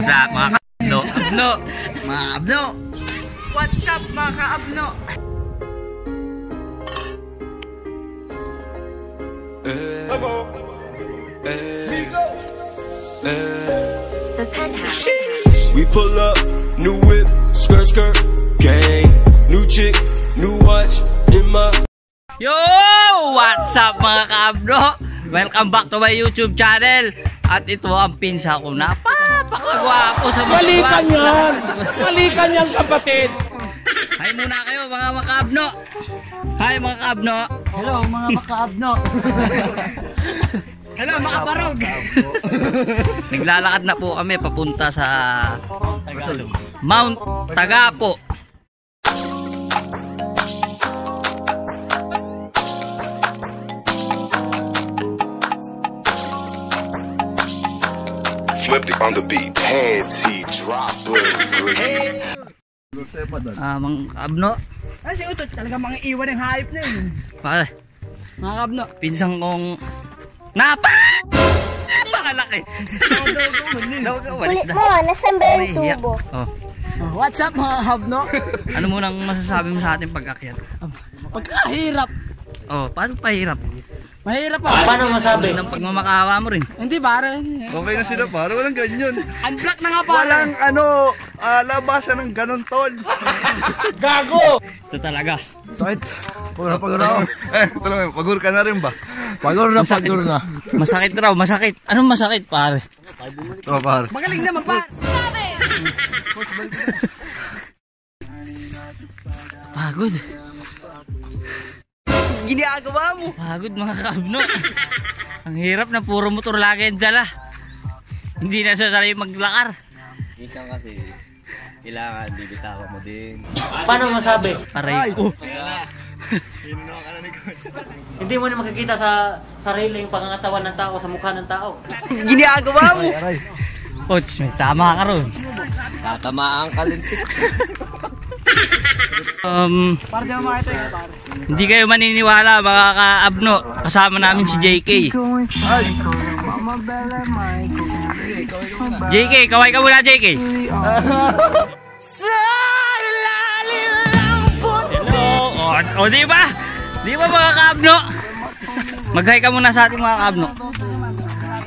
Sa mga kaabno. Abno. Mga abno. What's up mga kaabno? We pull up, new whip, skirt skirt, gang, new chick, new watch in my. Yo! What's up mga kaabno? Welcome back to my YouTube channel. At ito ang pinsa ko na napakagwapo sa mga Balikan yan! Balikan yan, kapatid! Hi muna kayo mga makaabno. Hi mga kaabno. Hello mga makaabno. Hello mga barog. Naglalakad na po kami papunta sa Mount Tagapo. Flip it on the beat, panty droppers. Mga kaabno. Ay si Utot talaga mga iwan ng hype na yun. Pare, Mga kabno. pinsang kong napakalaki. Kulit mo, nasan ba yung tubo? Oh. What's up mga kabno? Ano mo nang masasabi mo sa ating pag-akyat? Pagkahirap. Oh, paano pahirap? Mahirap ako. Paano masabi? Ng pagmamakawa mo rin. Hindi pare. Okay na sila pare, walang ganyan. Unblock na nga pare. Walang labasan ng ganon tol. Gago! Ito talaga. Sakit. Pagod ako. Pagod ka na rin ba? Pagod na. Masakit raw, masakit. Anong masakit pare? Oo pare. Magaling naman pare. Pagod. Ginagawa mo. Pagod mga kaabno. Ang hirap na puro motor lagi ang dala. Hindi na siya sanay maglakar. Minsan kasi, kailangan bibitawan mo din. Paano masabi? Aray ko. Hindi mo na makikita sa sarili yung pangangatawan ng tao, sa mukha ng tao. Ginagawa mo. Coach, may tama ka ron. Tatamaan ka lintik. Para di mo makita yun pare. Hindi kayo maniniwala mga kaabno. Kasama namin si JK. JK, kaway ka muna JK. Hello. O di ba? Di ba mga kaabno? Mag-hi ka muna sa ating mga kaabno.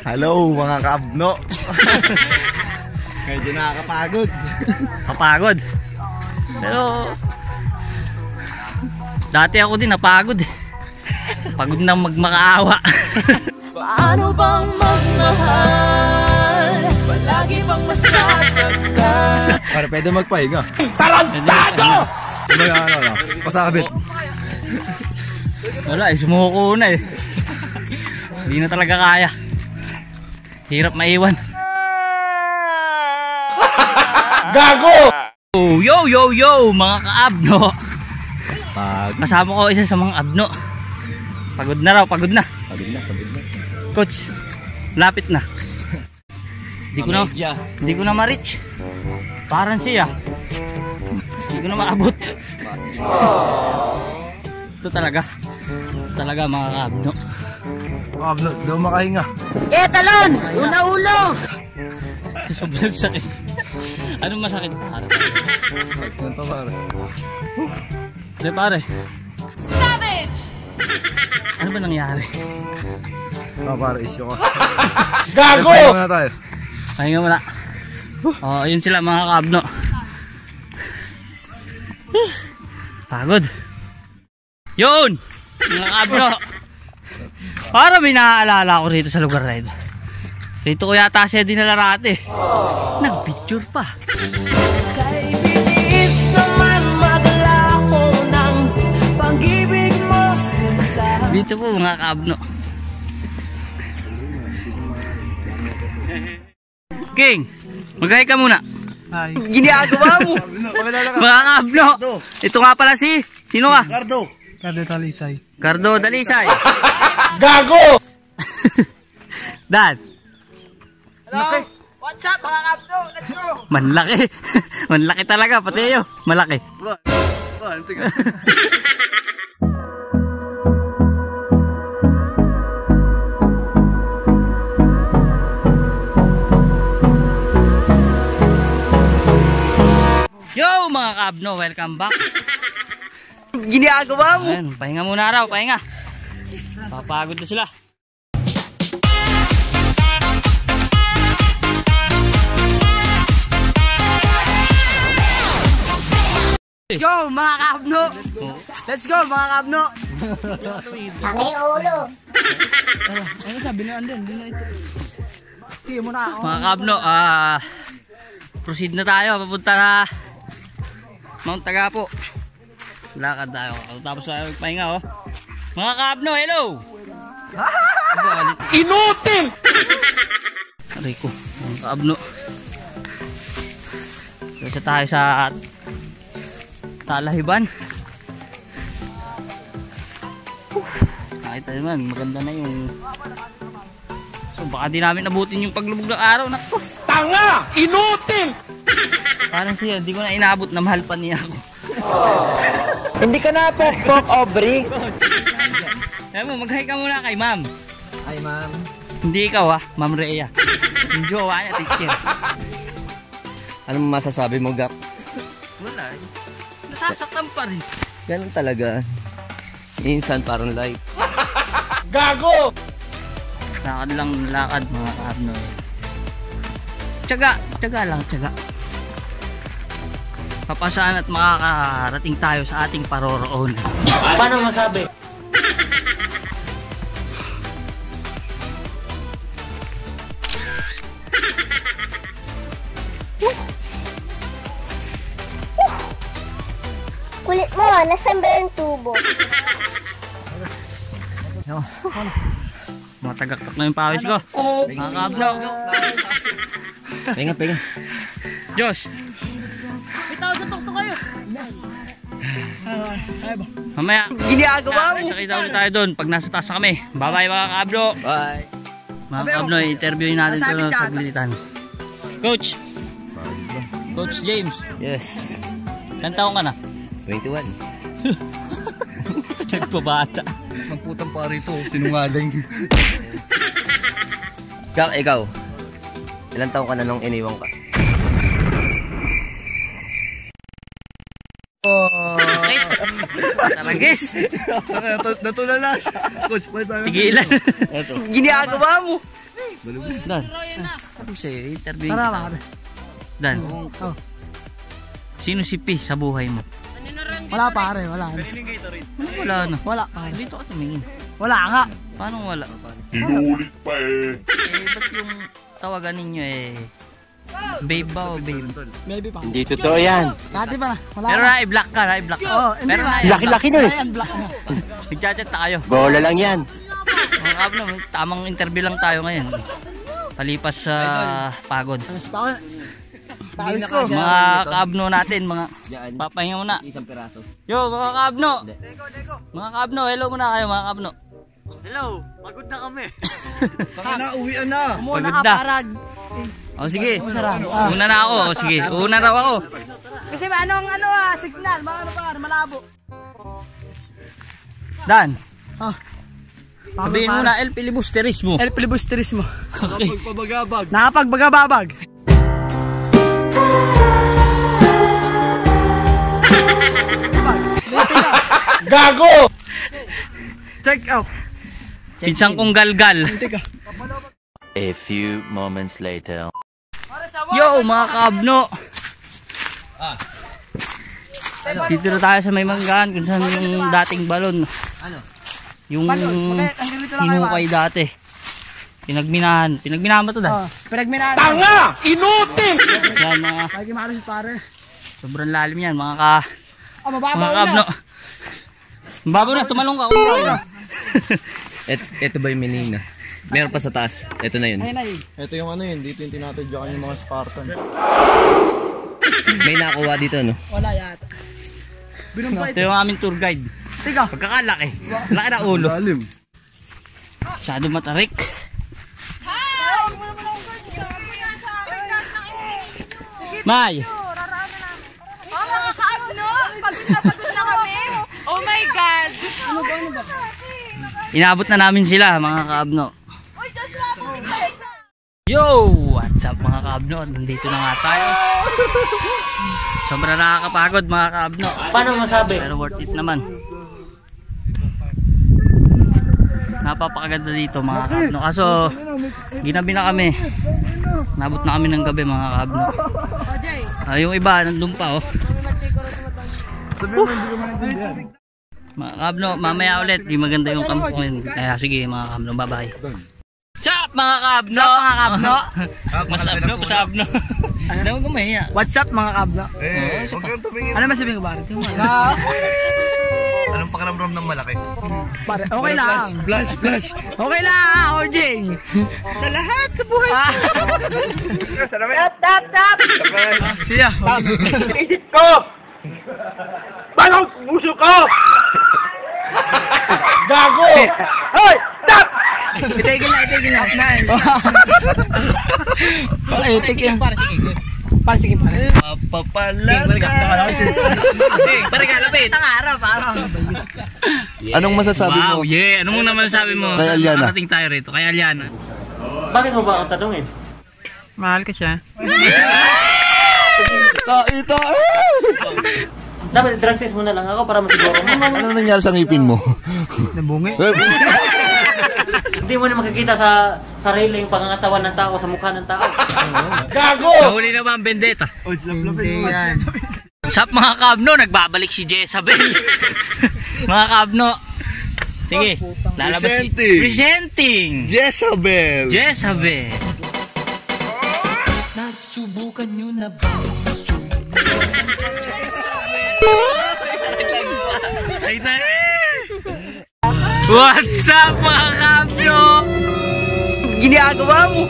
Hello mga kaabno. Medyo nakakapagod. Kapagod. Pero dati ako din napagod eh. Pagod na magmakaawa. Paano bang magmahal? Palagi bang masasaktan? Pare pwede magpahinga. Tarantado! Ano? Pasabit. Wala eh, sumuko na eh. Hindi na talaga kaya. Hirap maiwan. Gago! Yo mga kaabno. Kasama ko isa sa mga abno. Pagod na raw, pagod na. Coach, lapit na. Hindi ko na ma-reach. Parang siya. Hindi ko na maabot. Ito talaga. Talaga mga kaabno. Kaabno, daw makahinga. Talon! Una-ulo! Sobrang sakit. Anong masakit? Pare. Sakit na to pare. Hindi pare. Savage! Ano ba nangyari? Pare, issue ka. Gago! Pahinga muna tayo. Pahinga muna. Oh, ayun sila mga kaabno. Pagod. Yun! Mga kaabno. Para may naaalala ako rito sa lugar na ito. Dito ko yata siya dinala rate. Nag-picture pa. Kay bilis naman maglako ng pag-ibig mo sila. Dito po mga kaabno. King, mag-hi ka muna. Hi. Ginagawa mo. Pakilala ka. Mga kaabno. Ito nga pala si, sino ka? Cardo. Cardo Talisay. Cardo Dalisay. Gago! Dad. Hello. What's up mga kabno? Let's go. Manlaki. Manlaki talaga, pati yun. Malaki. mga kaabno, welcome back. Ginagawa mo. Ayan, pahinga muna raw, pahinga. Papagod na sila. Let's go mga kaabno. Let's go mga kaabno. Tangay ulo. Ano sabi na andun? Hindi na ito. Sige mo na. Mga kaabno, proceed na tayo. Papunta na Mount Tagapo. Lakad tayo. Tapos tayo magpahinga, oh. Mga kaabno, hello! Inutil! Aray ko, mga kaabno. Kasi tayo sa Talahiban. Nakita naman, maganda na yung... So baka di namin nabutin yung paglubog ng araw. Nakko! Tanga! Inutil! Parang siya, di ko na inabot na mahal pa niya ako. Hindi ka na pok-pok, Aubrey. Kaya mo, mag-hi ka muna kay ma'am. Hi, ma'am. Hindi ikaw, Ma'am Rhea. Yung jowa niya, teacher. Ano masasabi mo, Gap? Wala eh. Nasasaktan pa rin. Ganun talaga. Minsan parang life. Gago! Lakad lang, lakad mga kaabno. Tiyaga lang, tiyaga. Papasaan at makakarating tayo sa ating paroroon. Paano masabi? Kulit mo, nasan ba yung tubo? Mga tagaktak na yung pawis ko. Mga kaabno. Penga. Josh! Mamaya, Ginagawa mo. sakita ulit tayo doon pag nasa taas na kami. Bye-bye mga kaabno. Bye. Mga kaabno, interviewin natin ito sa bilitan. Coach! Coach James, Yes. ilang taon ka na? 21. Nagpabata. Ang putang pare ito, sinungaling. Gap, ikaw. Ilang taon ka na nung iniwang ka? Taragis! Natulala siya. Coach, bye bye. Tigilan. Ginagawa mo. Dan. Ano siya, interview Tara, kita. mga Dan. Sino si P sa buhay mo? Wala pare, wala. Ano wala na? Wala pare. Dito ka tumingin. Wala nga. Paano wala? Inulit pa eh. Ba't yung tawagan ninyo eh? Babe ba o babe? Maybe pa. Hindi totoo yan. Dati pa na. Wala. Pero na-i-block ka, na-i-block ka. Oo, hindi Pero ba? Laki-laki na eh. Ayan, black na. Nag-chat tayo. Bola lang yan. Mga kabno, tamang interview lang tayo ngayon. Palipas sa pagod. Ayos pa ako. Ayos ko. Mga kabno natin, mga papahinga muna. Isang piraso. Yo, mga kabno. Mga kabno, hello muna kayo mga kabno. Hello, pagod na kami. Taka na, uwian na. Muna Pagod ka na. parag. O sige, Masarap. una na ako. O sige, una raw ako. Kasi anong signal, mga ano pa, malabo. Dan, Ah. sabihin mo na El Filibusterismo. El filibusterismo. Okay. Pagpabagabag. Nakapagbagababag. Gago! Check out. Pinsang kong galgal. Teka. A few moments later. Yo, mga kabno. Dito na tayo sa may manggaan kung saan yung dating balon. Yung hinukay dati. Pinagminahan. Pinagminahan ba ito dahil? Pinagminaan. Tanga! Inutil! Yan mga Ay, kimaros pare. sobrang lalim yan mga Mababaw mga na. kabno. Babaw na, tumalong ka. Ito ba yung menina? Meron pa sa taas. Ito na yun. Ayun na yun. Ito yung ano yun, dito yung tinatadyakan yung mga Spartan. May nakuha dito, no? Wala yata. Binumpay. Ito yung aming tour guide. Teka. Pagkakalaki. Laki na ulo. Lalim. Masyado matarik. May! mga kaabno! Pagod na kami! Oh my God! Inabot na namin sila mga kaabno. Uy, Joshua! Yo! At What's up mga kaabno? Nandito na nga tayo. Sobrang nakakapagod mga kaabno. Paano masabi? Pero worth it naman. Napapakaganda dito mga kaabno. Kaso ginabi na kami. Nabot na kami ng gabi mga kaabno. Yung iba nandun pa oh. Mga kaabno, mamaya ulit. Di maganda yung kampo ngayon. Kaya sige mga kaabno, bye bye. Sup mga kaabno? Sup mga kaabno? Masabno, masabno. Ano mo kumahiya? What's up mga kaabno? Huwag kang tumingin. Ano masabihin ko ba? Anong pakiramdam ng malaki? Pare, okay lang. Flash. Okay lang, Ojing. Sa lahat sa buhay. Tap! Siya. Isip ko! Paano puso ko? Gago! Hoy! Tap! Itigil na. Itigil. Para sige. Papalag. Pare kalapit. Isang araw, parang. Anong masasabi mo? Wow, yeah. Ano mo naman sabi mo? Kay Aliana. Nakating tayo rito. Kay Aliana. Bakit mo ba ang tanungin? Mahal ka siya. Ito. Dapat drug test mo na lang ako para masiguro mo. Ano nangyari sa ngipin mo? Nabungi. Hindi mo na makikita sa sarili yung pangangatawan ng tao sa mukha ng tao. Nahuli na ba ang vendetta? Hindi yan. Sup mga kaabno, nagbabalik si Jezabel. Mga kaabno. Sige, lalabas si... Presenting! Jezabel. Jezabel. Nasubukan nyo na ba? What's up mga kaabno? Ginagawa mo?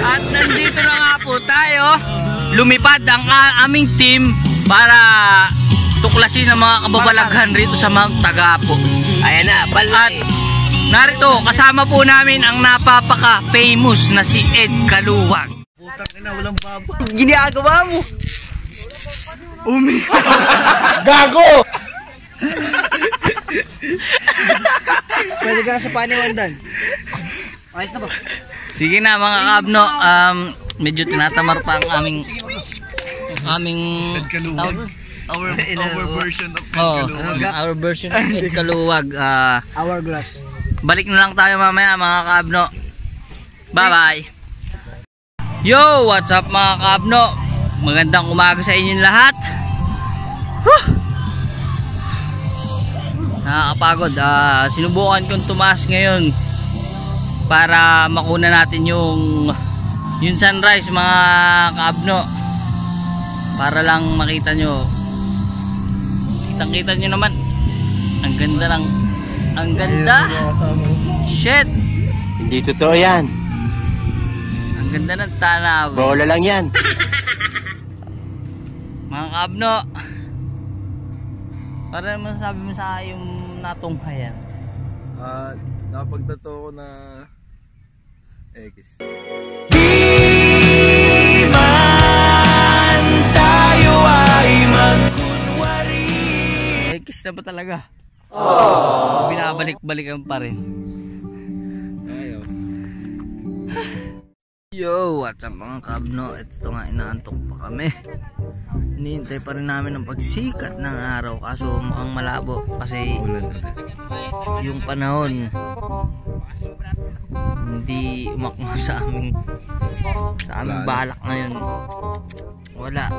At nandito na nga po tayo. Lumipad ang aming team para tuklasin ang mga kababalaghan rito sa Mount Tagapo. Ayan na, at narito kasama po namin ang napapaka-famous na si Ed Kaluwag. Putang ina, walang baba. Ginagawa mo? Gago! Pwede ka na sa paniwandan. Ayos na ba? Sige na mga kaabno, medyo tinatamar pa ang aming Our version of our version of Ed Kaluwag. Hourglass. Balik na lang tayo mamaya mga kaabno. Bye bye. Yo, what's up mga kaabno? Magandang umaga sa inyong lahat. Nakakapagod. Sinubukan kong tumaas ngayon para makuna natin yung sunrise mga kaabno, para lang makita nyo. Kitang-kita nyo naman. Ang ganda. Shit. Hindi totoo yan. Ang ganda ng tanaw. Bola lang yan. Mga kaabno, para naman sabi mo sa yung natunghayan. Napagdato ko na X. X na ba talaga? Binabalik-balikan pa rin. Ayaw. Yo, what's up mga kaabno? Ito nga, inaantok pa kami. Hinihintay pa rin namin ang pagsikat ng araw, kaso mukhang malabo kasi yung panahon hindi umakma sa aming balak ngayon. Wala.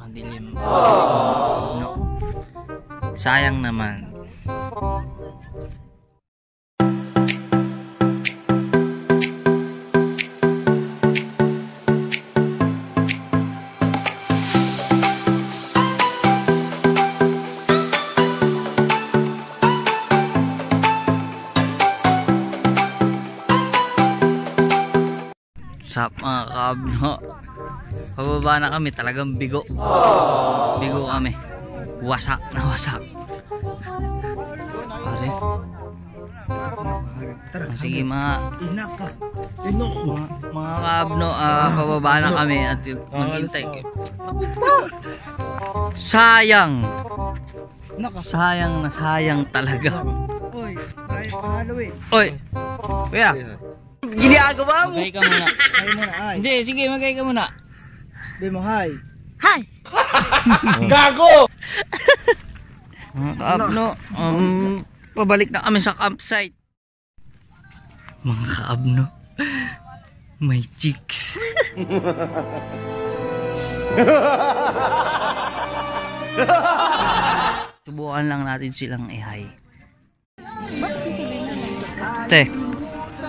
Ang dilim. No. Sayang naman. Sup mga kaabno, pababa na kami, talagang bigo kami, wasak na wasak pare. Sige mga kaabno, pababa na kami at maghintay. Sayang sayang talaga. Oy, kuya, Ginagawa mo. Magay ka muna. Ay muna, ay. Hindi, sige, magay ka muna. Sabi mo, hi. Hi! Gago! Mga kaabno, pabalik na kami sa campsite. Mga kaabno, may chicks. Subukan lang natin silang i-hi. Te,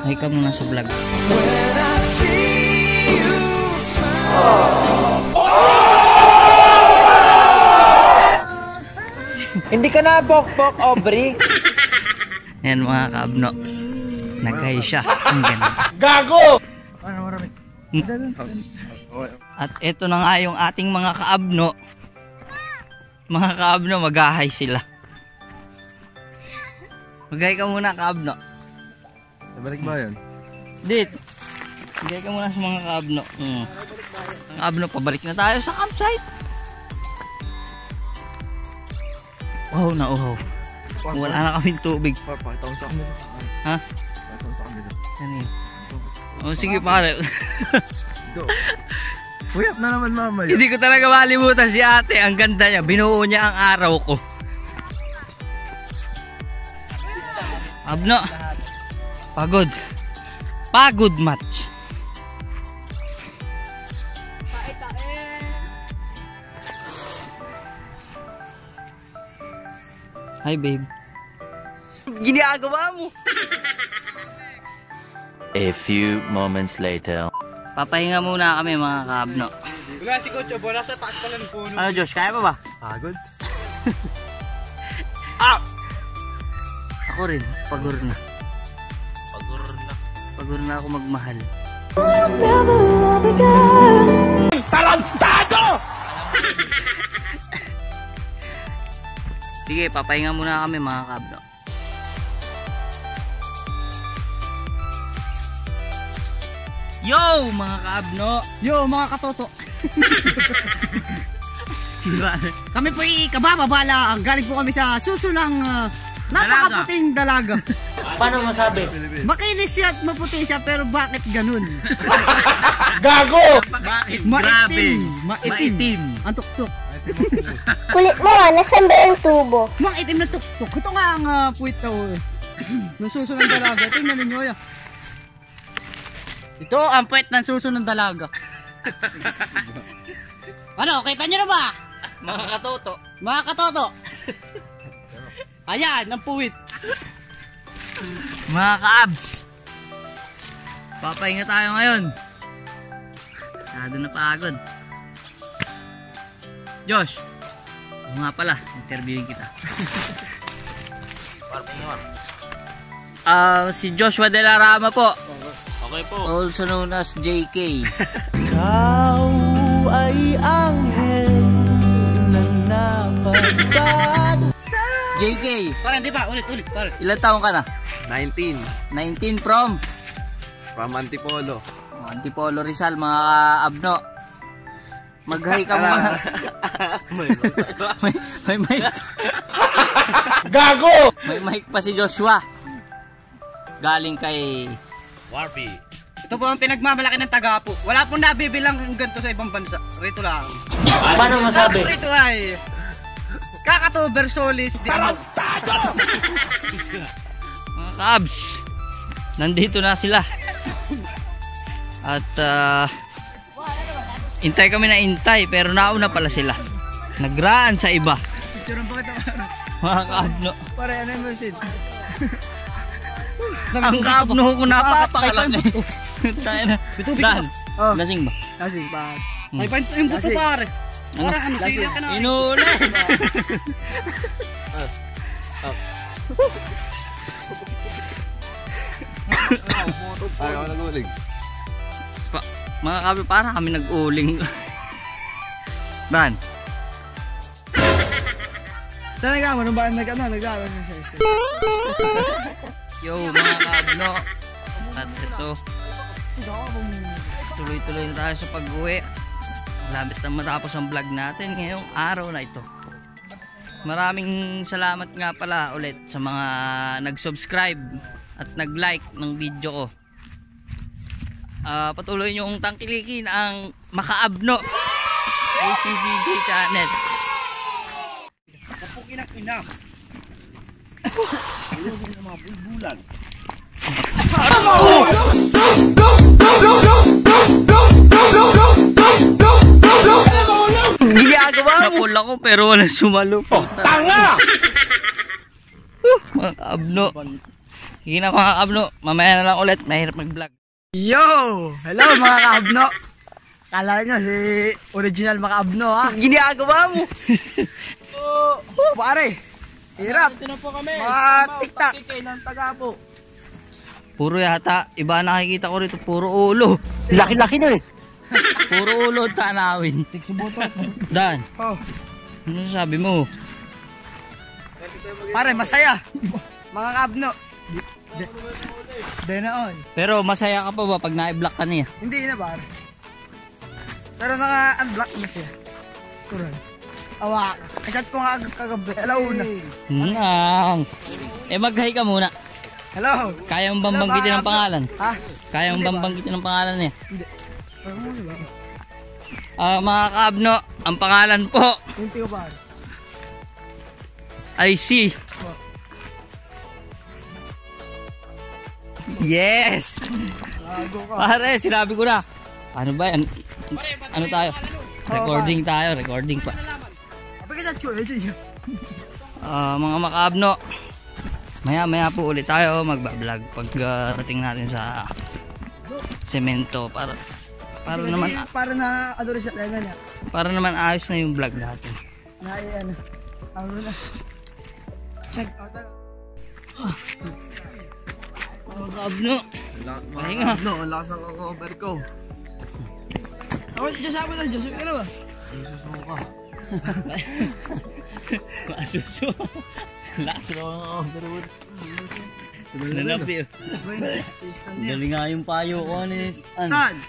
hi ka muna sa vlog. Hindi ka na bok-bok, Aubrey. Yan mga kaabno, nag-hi siya. Ang ganda. Gago! At ito na nga yung ating mga kaabno. Mga kaabno, mag-hi sila. Mag-hi ka muna, kaabno. Balik ba yun? Dit, mag-hi ka muna sa mga kaabno. Kaabno, pabalik na tayo sa campsite. Uhaw na uhaw. Wala na kaming tubig. Pakita ko sa kanila. Ha? Pakita ko sa kanila. Yan yun. O sige pare. Uyap na naman mamaya. Hindi ko talaga malimutan si ate. Ang ganda niya. Binuo niya ang araw ko. Abno. Pagod. Pagod match. Hi babe. Ginagawa mo. A few moments later. Papahinga muna kami mga kaabno. Wala si Coach Obo, nasa taas pala ng puno. Ano Josh, kaya pa ba? Pagod? Ako rin, pagod na. Pagod na ako magmahal. Tarantado! Sige, papahinga muna kami mga kaabno. Yo mga kaabno! Yo, mga katoto. Sira. Kami po kabababala. Galing po kami sa susunang napakaputing dalaga. Paano masabi? Makinis siya at maputi siya, pero bakit ganun? Bakit? Maitim. Maitim. Ang tuktok. Kulit mo, nasan ba yung tubo? Maitim na tuktok. Ito nga ang puwit daw. Ng susunang dalaga. Tingnan ninyo yan. Ito ang puwit ng susunang dalaga. Ano, kita nyo na ba? Mga katoto. Mga katoto. Ayan, ang puwit. Mga kaabs. Papahinga tayo ngayon. Masyado na pagod. Josh. Oo nga pala, interviewin kita. Si Joshua De La Rama po. Okay po. Also known as JK. Ikaw ay anghel na napagbad. JK, Parang di ba? Ulit. Parang. ilan taong ka na? 19. 19 from Antipolo. Antipolo Rizal, mga abno. Mag-hi ka muna. may mic. Gago! May mic pa si Joshua. Galing kay Warby. Ito po ang pinagmamalaki ng Tagapo. Wala pong nabibilang ganito sa ibang bansa. Rito lang. Paano masabi? Rito ay Kakatu Bersolis di mga kabs. Nandito na sila. At intay kami na intay, pero nauna pala sila. Nagraan sa iba. Mga kaabno. Pare, ano yung masin? Ang kaabno ko napapakalan eh. Tayo na. Dan, Oh. lasing ba? Lasing pa. May pa yung buto pare. Parang ano, sila ka na. Inuli. Ayaw na gulig. Mga kabi, para kami nag-uling. Dan. Saan nag-ama? Nung ba nag-ama siya? Yo mga kaabno. At ito, tuloy-tuloy na tayo sa pag-uwi. Malapit na matapos ang vlog natin ngayong araw na ito. Maraming salamat nga pala ulit sa mga nag-subscribe at nag-like ng video ko. patuloy nyong tangkilikin ang Makaabno ACBJ channel. Kapukin ang ina. Ilusong ng mga bulbulan. Ginagawa mo. Napul ako pero walang sumalo. Tanga! Mga Kaabno. Sige na mga Kaabno. Mamaya na lang ulit. Mahirap mag-vlog. Yo! Hello mga Kaabno. Kala nyo si original Makaabno ha? Ginagawa mo. Pare! Hirap! Ito na po kami. Mga tiktak! ng Tagapo. Puro yata. Iba nakikita ko rito. Puro ulo. Laki-laki na eh! Puro ulo tanawin. Tiksubuto. Dan. Oh. Ano sabi mo? Pare, masaya! Mga Kaabno. Dena on. Pero masaya ka pa ba pag na-block ka niya? Hindi na pare. Pero naka-unblock na siya. Turan. Awa ka. Kasat ko nga kagabi. Alauna. Nang. Mag-hi ka muna. Hello. Kaya mong bang banggitin ang pangalan? Ha? Kaya mong bang banggitin ang pangalan niya? Hindi. Ano ba? Mga Kaabno, ang pangalan po Hindi ko pare. ay si Yes! Lago ka. Pare, sinabi ko na. Ano ba yan? Ano tayo? Recording tayo, recording pa. Apay kasat ko. Mga Makaabno, maya po ulit tayo magbablog pagdating natin sa semento para naman Para na ano rin sa lena niya. para naman ayos na yung vlog natin. Na ano. Ano na. Check out. Mga Kaabno, pahinga. No, ang lakas ng cover ko. Ako, Diyos sabi na Diyos. Ano ba? Masuso. Lakas na mga overwood. Nanabi. Galing nga yung payo ko, Anis. Saan?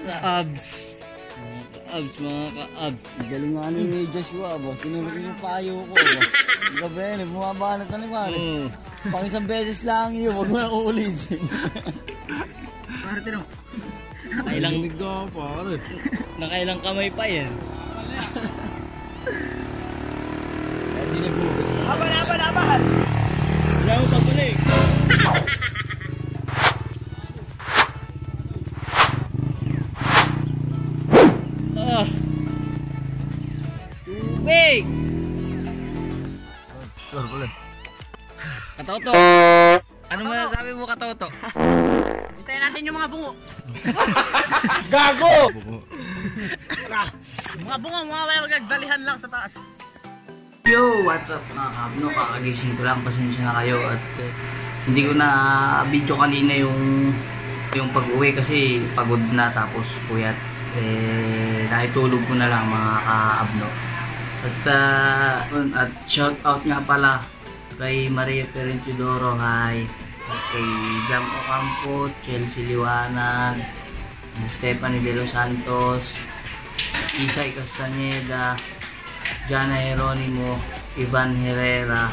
Abs. Abs, mga ka-abs. Galing nga ni Joshua, boss. Sinunod ko yung payo ko, boss. Gabi, bumabanat na naman. Pang isang beses lang yun, huwag mo na uulitin. Pare, tinong. Nakailang kamay pa yan. Hindi na bukas. Laban! Wala mo pagbalik. Tubig! Sorry pala. Katoto! Ano masasabi mo, Katoto? Hintayin natin yung mga bungo. Gago! Mga bungo, mga magagdalihan lang sa taas. Yo! What's up mga Kaabno? Kakagising ko lang. Pasensya na kayo at hindi ko na video kanina yung pag-uwi kasi pagod na tapos puyat. Naitulog ko na lang mga Kaabno. At shout out nga pala kay Maria Perenchidoro, hi. At kay Jam Ocampo, Chelsea Liwanag, Stephanie De Los Santos, Isay Castaneda, Jana Jeronimo, Ivan Herrera,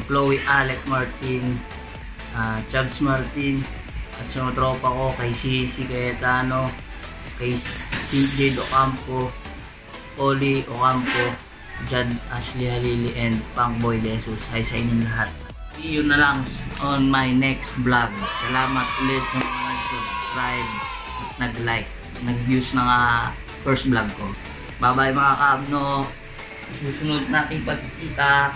Chloe Alec Martin, Chubbs Martin, at sa mga tropa ko kay Sisi Cayetano, kay CJ Ocampo, Oli Ocampo, Jad Ashley Halili, and Punkboy Jesus. Hi sa inyong lahat. See you na lang on my next vlog. Salamat ulit sa mga nag-subscribe at nag-like, nag-views na nga first vlog ko. Bye bye mga Kaabno. Susunod nating pagkikita.